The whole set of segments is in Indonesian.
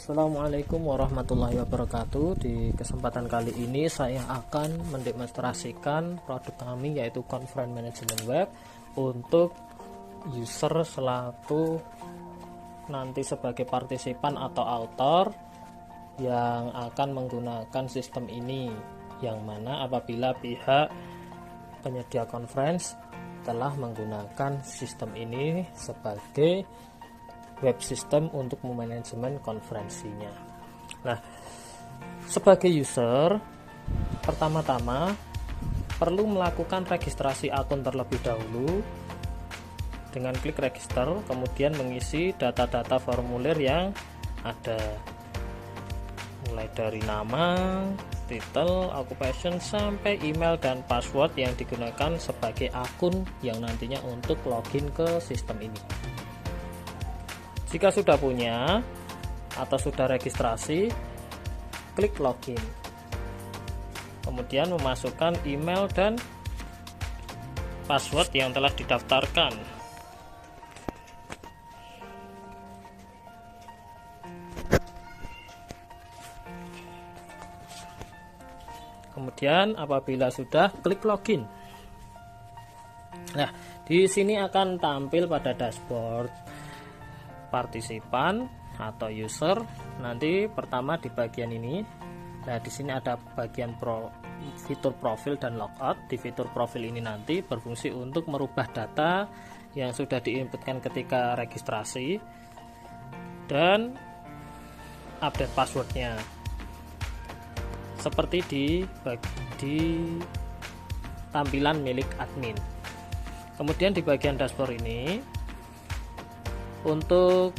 Assalamualaikum warahmatullahi wabarakatuh. Di kesempatan kali ini saya akan mendemonstrasikan produk kami, yaitu Conference Management Web, untuk user selaku nanti sebagai partisipan atau author yang akan menggunakan sistem ini, yang mana apabila pihak penyedia conference telah menggunakan sistem ini sebagai web system untuk memanajemen konferensinya. Nah, sebagai user, pertama-tama perlu melakukan registrasi akun terlebih dahulu dengan klik register, kemudian mengisi data-data formulir yang ada, mulai dari nama, title, occupation, sampai email dan password yang digunakan sebagai akun yang nantinya untuk login ke sistem ini. Jika sudah punya atau sudah registrasi, klik login. Kemudian memasukkan email dan password yang telah didaftarkan. Kemudian apabila sudah, klik login. Nah, di sini akan tampil pada dashboard partisipan atau user. Nanti pertama di bagian ini. Nah, di sini ada bagian fitur profil dan logout. Di fitur profil ini nanti berfungsi untuk merubah data yang sudah diinputkan ketika registrasi dan update passwordnya, seperti di tampilan milik admin. Kemudian di bagian dashboard ini, untuk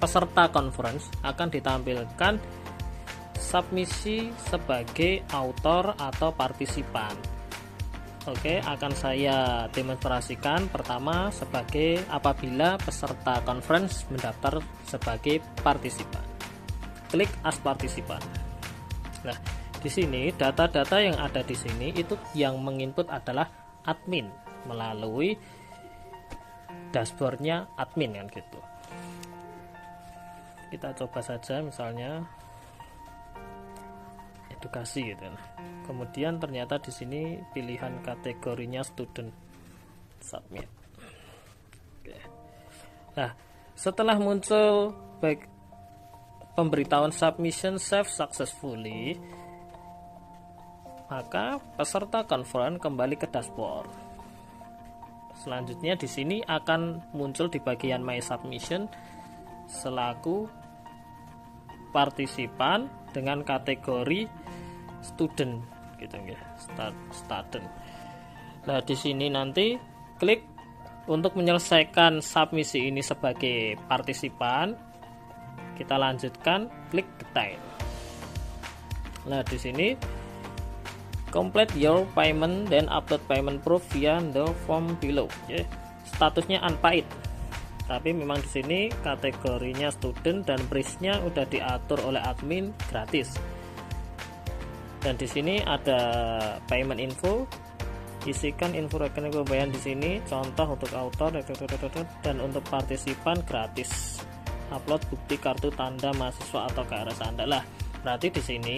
peserta conference akan ditampilkan submisi sebagai author atau partisipan. Oke, akan saya demonstrasikan pertama sebagai apabila peserta conference mendaftar sebagai partisipan. Klik as partisipan. Nah, di sini data-data yang ada di sini itu yang menginput adalah admin melalui dashboardnya admin, kan gitu. Kita coba saja misalnya edukasi gitu. Kemudian ternyata di sini pilihan kategorinya student, submit. Oke. Nah, setelah muncul baik pemberitahuan submission save successfully, maka peserta conference kembali ke dashboard. Selanjutnya di sini akan muncul di bagian My Submission selaku partisipan dengan kategori student gitu ya, student. Nah, di sini nanti klik untuk menyelesaikan submisi ini sebagai partisipan. Kita lanjutkan, klik detail. Nah, di sini complete your payment dan upload payment proof via the form below. Ya, statusnya unpaid. Tapi memang di sini kategorinya student dan price-nya udah diatur oleh admin gratis. Dan di sini ada payment info. Isikan info rekening pembayaran di sini, contoh untuk author dan untuk partisipan gratis. Upload bukti kartu tanda mahasiswa atau KRS Anda lah. Berarti di sini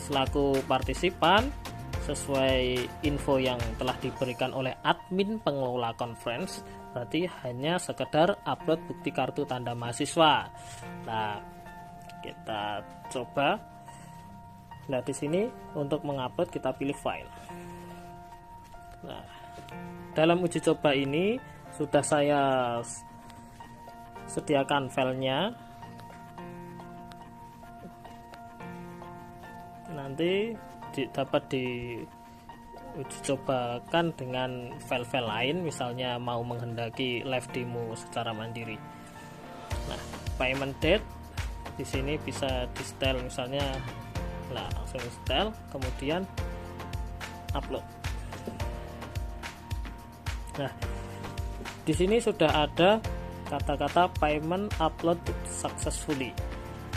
selaku partisipan, sesuai info yang telah diberikan oleh admin pengelola conference, berarti hanya sekedar upload bukti kartu tanda mahasiswa. Nah, kita coba. Nah, di sini untuk mengupload kita pilih file. Nah, dalam uji coba ini sudah saya sediakan filenya. Nanti dapat diuji cobakan dengan file-file lain, misalnya mau menghendaki live demo secara mandiri. Nah, payment date di sini bisa di setel misalnya, nah langsung setel, kemudian upload. Nah, di sini sudah ada kata-kata payment upload successfully.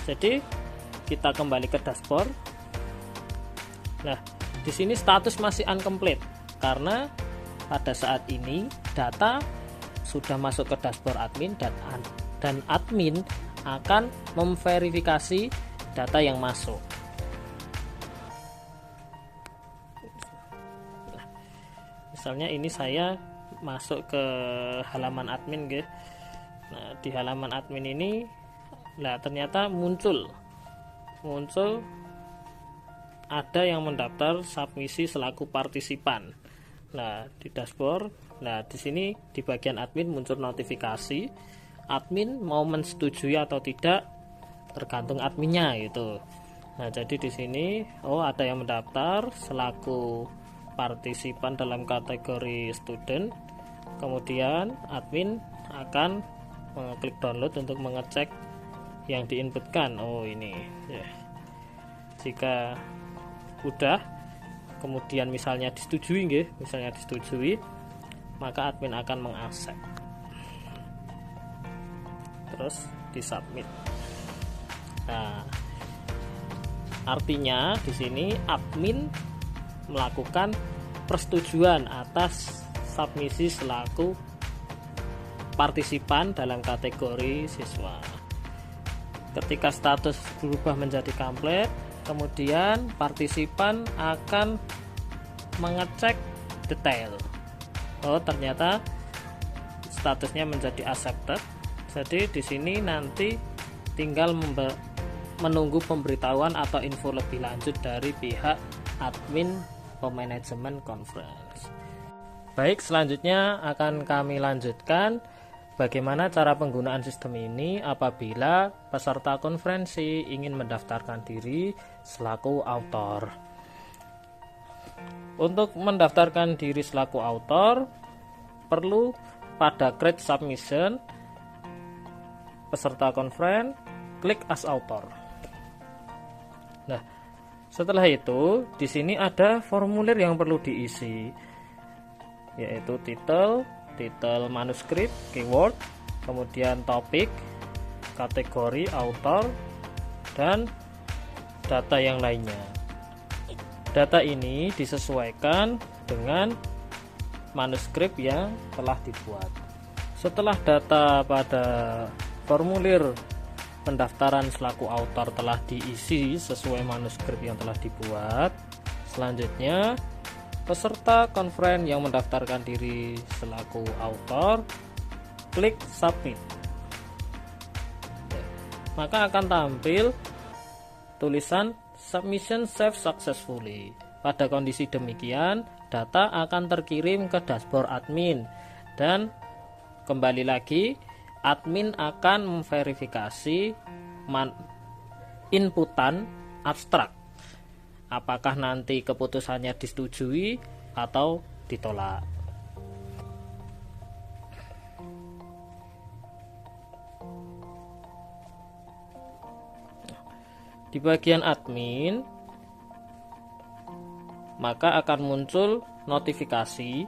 Jadi kita kembali ke dashboard. Nah, di sini status masih incomplete karena pada saat ini data sudah masuk ke dashboard admin dan admin akan memverifikasi data yang masuk. Misalnya ini saya masuk ke halaman admin guys. Nah, di halaman admin ini ternyata muncul ada yang mendaftar submisi selaku partisipan. Nah, di dashboard, di sini di bagian admin muncul notifikasi. Admin mau mensetujui atau tidak tergantung adminnya gitu. Nah, jadi di sini ada yang mendaftar selaku partisipan dalam kategori student. Kemudian admin akan mengklik download untuk mengecek yang diinputkan. Ini ya. Jika udah, kemudian misalnya disetujui maka admin akan mengaccept, terus disubmit. Nah, artinya di sini admin melakukan persetujuan atas submisi selaku partisipan dalam kategori siswa. Ketika status berubah menjadi komplit, kemudian partisipan akan mengecek detail. Ternyata statusnya menjadi accepted. Jadi di sini nanti tinggal menunggu pemberitahuan atau info lebih lanjut dari pihak admin manajemen conference. Baik, selanjutnya akan kami lanjutkan bagaimana cara penggunaan sistem ini apabila peserta konferensi ingin mendaftarkan diri selaku autor. Untuk mendaftarkan diri selaku autor, perlu pada create submission peserta konferensi klik as author. Nah, setelah itu di sini ada formulir yang perlu diisi, yaitu title manuskrip, keyword, kemudian topik, kategori author, dan data yang lainnya. Data ini disesuaikan dengan manuskrip yang telah dibuat. Setelah data pada formulir pendaftaran selaku autor telah diisi sesuai manuskrip yang telah dibuat, selanjutnya peserta konferensi yang mendaftarkan diri selaku autor klik submit. Maka akan tampil tulisan submission saved successfully. Pada kondisi demikian, data akan terkirim ke dashboard admin dan kembali lagi admin akan memverifikasi inputan abstrak. Apakah nanti keputusannya disetujui atau ditolak. Di bagian admin, maka akan muncul notifikasi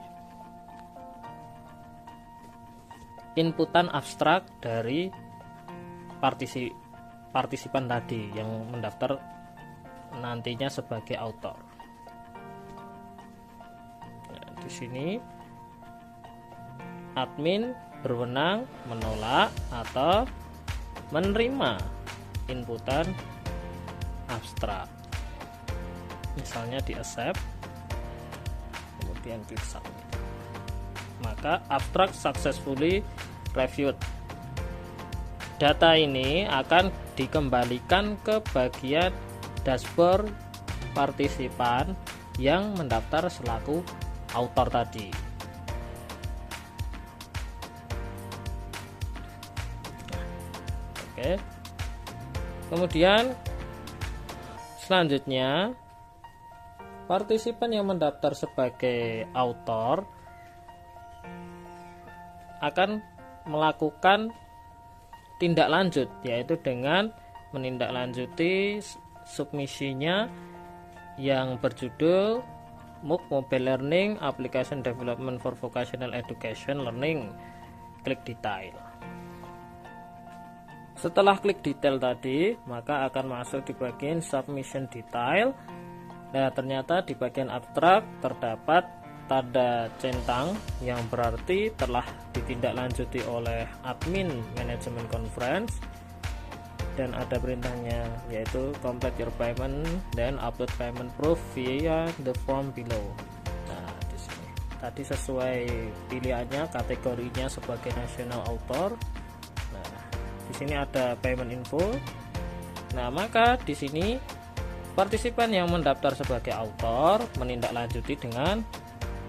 inputan abstrak dari partisipan tadi yang mendaftar nantinya sebagai autor. Nah, di sini admin berwenang menolak atau menerima inputan abstrak. Misalnya di accept, kemudian klik submit. Maka abstrak successfully reviewed. Data ini akan dikembalikan ke bagian dashboard partisipan yang mendaftar selaku autor tadi. Oke. Kemudian selanjutnya partisipan yang mendaftar sebagai autor akan melakukan tindak lanjut, yaitu dengan menindaklanjuti submisinya yang berjudul MOOC Mobile Learning Application Development for Vocational Education Learning. Klik detail. Setelah klik detail tadi, maka akan masuk di bagian submission detail. Nah, ternyata di bagian abstrak terdapat tanda centang yang berarti telah ditindaklanjuti oleh admin manajemen conference. dan ada perintahnya, yaitu complete your payment dan upload payment proof via the form below. Nah, di sini tadi sesuai pilihannya, kategorinya sebagai national author. Nah, di sini ada payment info. Nah, maka di sini partisipan yang mendaftar sebagai author menindaklanjuti dengan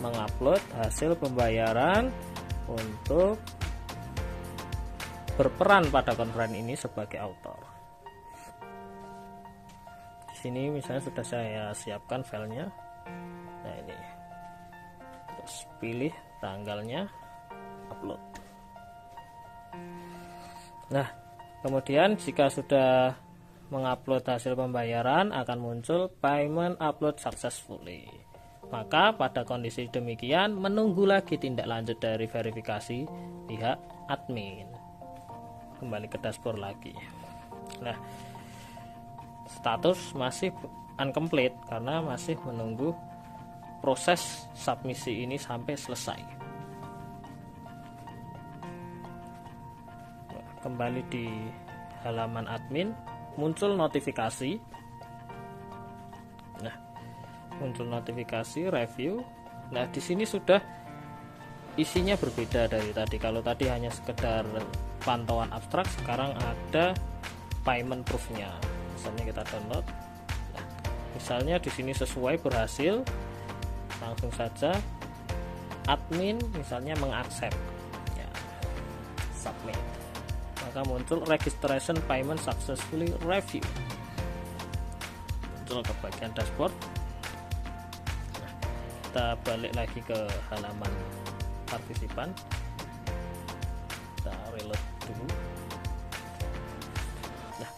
mengupload hasil pembayaran untuk berperan pada conference ini sebagai author. Di sini misalnya sudah saya siapkan filenya. Nah, ini. Terus pilih tanggalnya, upload. Nah, kemudian jika sudah mengupload hasil pembayaran akan muncul payment upload successfully. Maka pada kondisi demikian menunggu lagi tindak lanjut dari verifikasi pihak admin. Kembali ke dashboard lagi. Nah, status masih incomplete karena masih menunggu proses submisi ini sampai selesai. Nah, kembali di halaman admin, muncul notifikasi. Nah, muncul notifikasi review. Nah, di sini sudah isinya berbeda dari tadi. Kalau tadi hanya sekedar pantauan abstrak, sekarang ada payment proofnya. Misalnya kita download. Nah, misalnya di sini sesuai berhasil, langsung saja admin misalnya mengaccept, ya, submit. Maka muncul registration payment successfully review. Muncul ke bagian dashboard. Nah, kita balik lagi ke halaman partisipan. Kita reload dulu. Nah,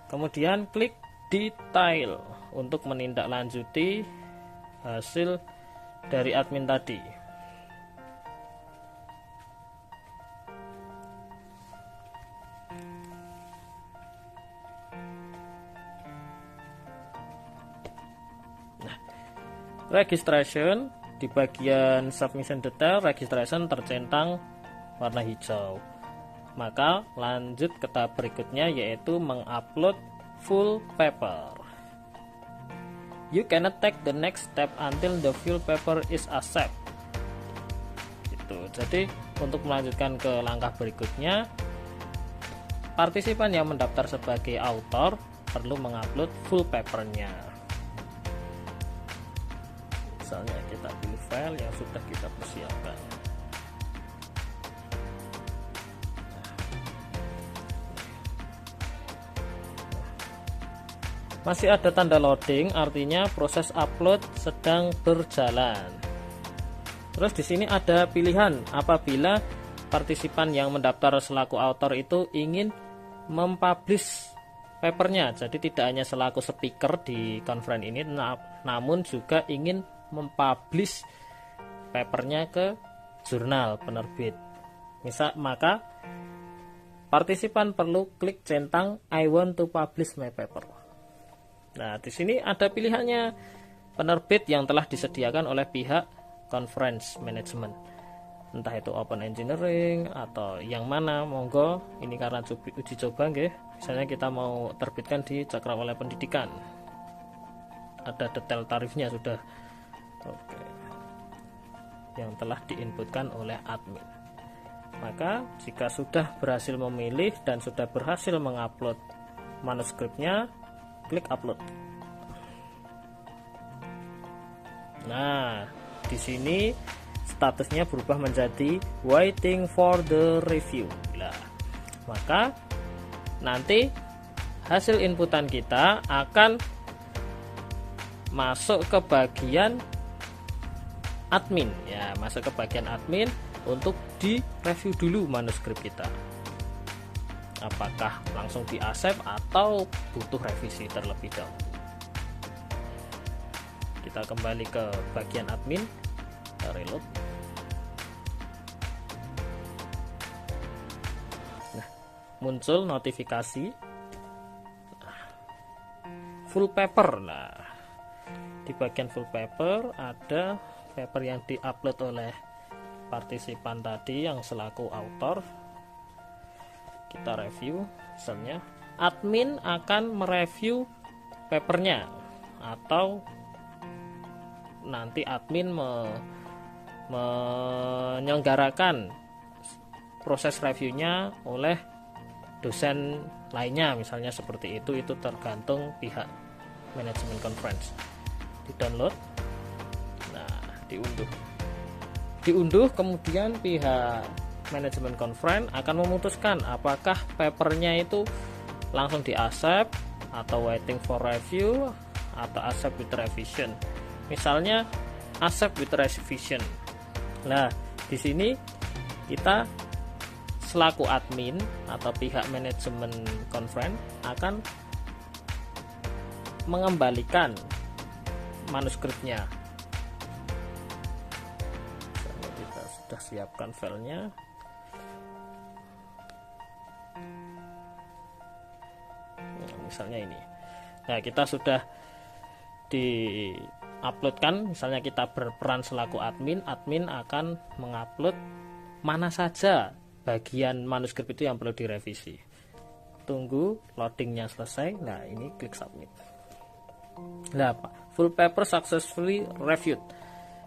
kemudian klik detail untuk menindaklanjuti hasil dari admin tadi. Nah, registration di bagian submission detail, registration tercentang warna hijau. Maka lanjut ke tahap berikutnya, yaitu mengupload full paper. You cannot take the next step until the full paper is accepted. Gitu. Jadi untuk melanjutkan ke langkah berikutnya, partisipan yang mendaftar sebagai author perlu mengupload full papernya. Misalnya kita pilih file yang sudah kita persiapkan. Masih ada tanda loading, artinya proses upload sedang berjalan. Terus di sini ada pilihan apabila partisipan yang mendaftar selaku author itu ingin mempublish papernya. Jadi tidak hanya selaku speaker di conference ini, namun juga ingin mempublish papernya ke jurnal penerbit. Maka partisipan perlu klik centang I want to publish my paper. Nah, di sini ada pilihannya, penerbit yang telah disediakan oleh pihak conference management. Entah itu Open Engineering atau yang mana, monggo. Ini karena uji coba nggih. Misalnya kita mau terbitkan di Cakrawala Pendidikan. Ada detail tarifnya sudah. Oke. Yang telah diinputkan oleh admin. Maka jika sudah berhasil memilih dan sudah berhasil mengupload manuskripnya, klik upload. Nah, di sini statusnya berubah menjadi waiting for the review. Nah, maka nanti hasil inputan kita akan masuk ke bagian admin, ya, masuk ke bagian admin untuk di review dulu manuskrip kita. Apakah langsung di accept atau butuh revisi terlebih dahulu. Kita kembali ke bagian admin, kita reload. Nah, muncul notifikasi full paper. Nah, di bagian full paper ada paper yang diupload oleh partisipan tadi yang selaku author. Kita review misalnya admin akan mereview papernya, atau nanti admin menyelenggarakan proses reviewnya oleh dosen lainnya, misalnya seperti itu tergantung pihak manajemen conference. Di download, nah diunduh, kemudian pihak manajemen conference akan memutuskan apakah papernya itu langsung di accept atau waiting for review atau accept with revision. Misalnya accept with revision. Nah, di sini kita selaku admin atau pihak manajemen conference akan mengembalikan manuskripnya. Kita sudah siapkan filenya. Nah, misalnya ini. Nah, kita sudah di-uploadkan, misalnya kita berperan selaku admin akan mengupload mana saja bagian manuskrip itu yang perlu direvisi. Tunggu loadingnya selesai. Nah, ini klik submit. Nah, full paper successfully reviewed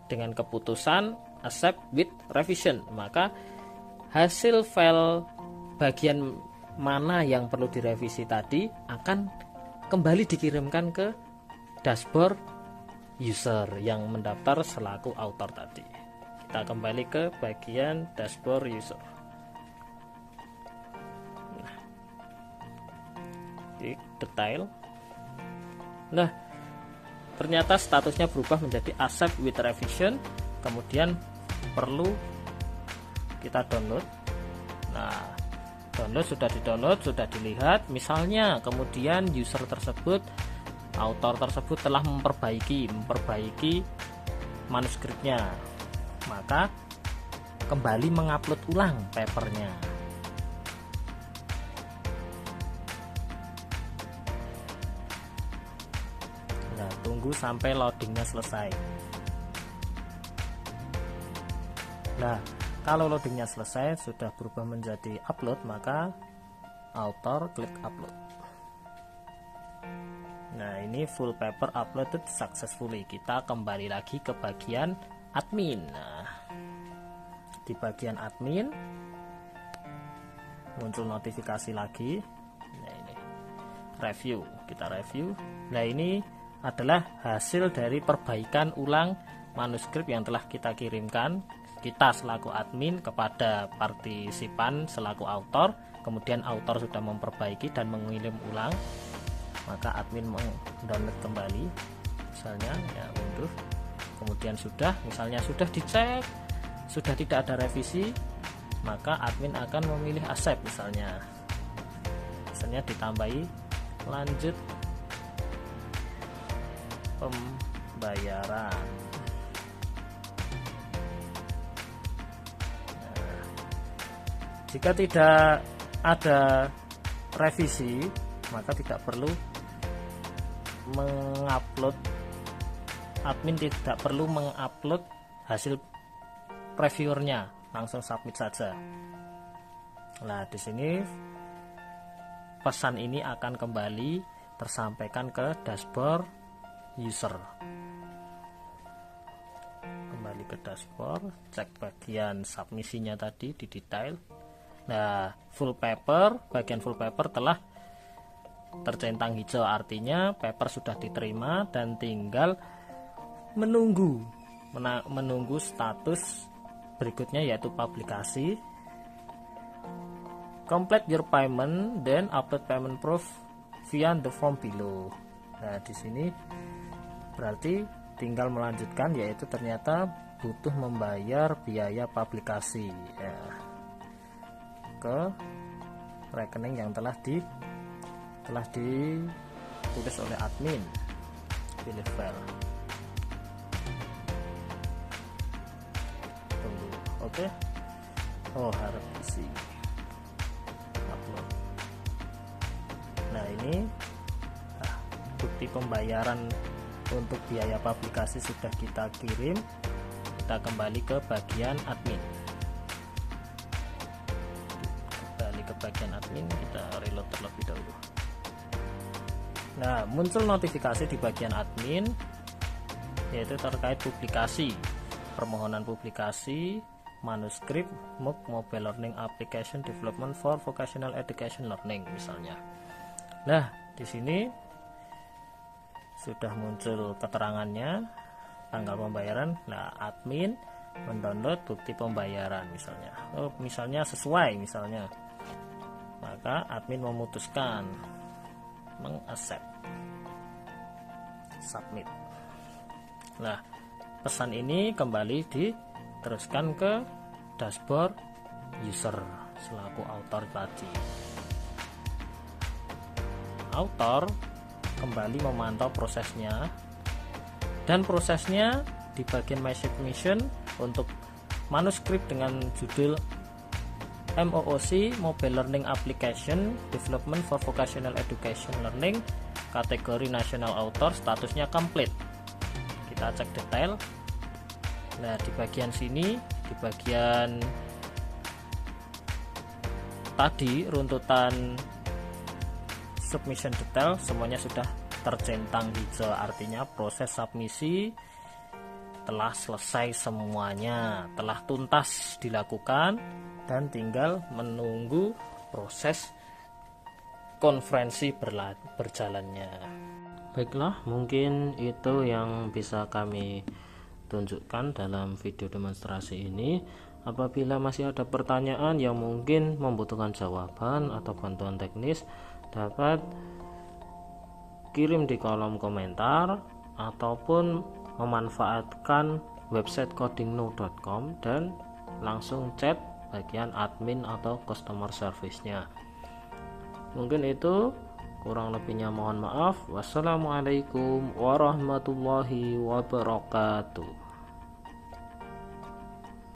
dengan keputusan accept with revision. Maka hasil file bagian mana yang perlu direvisi tadi akan kembali dikirimkan ke dashboard user yang mendaftar selaku author tadi. Kita kembali ke bagian dashboard user. Nah, di detail. Nah, ternyata statusnya berubah menjadi accept with revision. Kemudian perlu kita download. Nah, download sudah dilihat. Misalnya kemudian user tersebut, author tersebut telah memperbaiki manuskripnya, maka kembali mengupload ulang papernya. Nah, tunggu sampai loadingnya selesai. Nah, kalau loadingnya selesai sudah berubah menjadi upload, maka author klik upload. Nah, ini full paper uploaded successfully. Kita kembali lagi ke bagian admin. Nah, di bagian admin muncul notifikasi lagi. Nah, ini review, kita review. Nah, ini adalah hasil dari perbaikan ulang manuskrip yang telah kita kirimkan, kita selaku admin kepada partisipan selaku author. Kemudian author sudah memperbaiki dan mengirim ulang, maka admin mendownload kembali, misalnya ya unduh. Kemudian misalnya sudah dicek, sudah tidak ada revisi, maka admin akan memilih accept, misalnya ditambahi lanjut pembayaran. Nah, jika tidak ada revisi, maka tidak perlu admin tidak perlu mengupload hasil reviewernya, langsung submit saja. Nah, di sini pesan ini akan kembali tersampaikan ke dashboard user. Kembali ke dashboard, cek bagian submisinya tadi di detail. Nah, bagian full paper telah tercentang hijau, artinya paper sudah diterima dan tinggal menunggu status berikutnya, yaitu publikasi. Complete your payment, then upload payment proof via the form below. Nah, di sini berarti tinggal melanjutkan, yaitu ternyata butuh membayar biaya publikasi ya, ke rekening yang telah ditulis oleh admin. Pilih file. Tunggu. Oke. Oh, harap isi. Upload. Nah, ini bukti pembayaran untuk biaya publikasi sudah kita kirim. Kita kembali ke bagian admin. Kembali ke bagian admin, kita reload terlebih dahulu. Nah, muncul notifikasi di bagian admin, yaitu terkait publikasi, permohonan publikasi manuskrip MOOC Mobile Learning Application Development for Vocational Education Learning misalnya. Nah, di sini sudah muncul keterangannya, tanggal pembayaran. Nah, admin mendownload bukti pembayaran misalnya. Misalnya sesuai misalnya. Maka admin memutuskan mengaccept, submit. Nah, pesan ini kembali diteruskan ke dashboard user selaku author tadi. Author kembali memantau prosesnya, dan prosesnya di bagian My Submission untuk manuskrip dengan judul MOOC Mobile Learning Application Development for Vocational Education Learning kategori National Author statusnya complete. Kita cek detail. Nah, di bagian sini, di bagian tadi runtutan submission detail semuanya sudah tercentang hijau, artinya proses submisi telah selesai semuanya, telah tuntas dilakukan dan tinggal menunggu proses konferensi berjalannya. Baiklah, mungkin itu yang bisa kami tunjukkan dalam video demonstrasi ini. Apabila masih ada pertanyaan yang mungkin membutuhkan jawaban atau bantuan teknis, dapat kirim di kolom komentar ataupun memanfaatkan website codingknow.com dan langsung chat bagian admin atau customer service-nya. Mungkin itu, kurang lebihnya mohon maaf. Wassalamualaikum warahmatullahi wabarakatuh.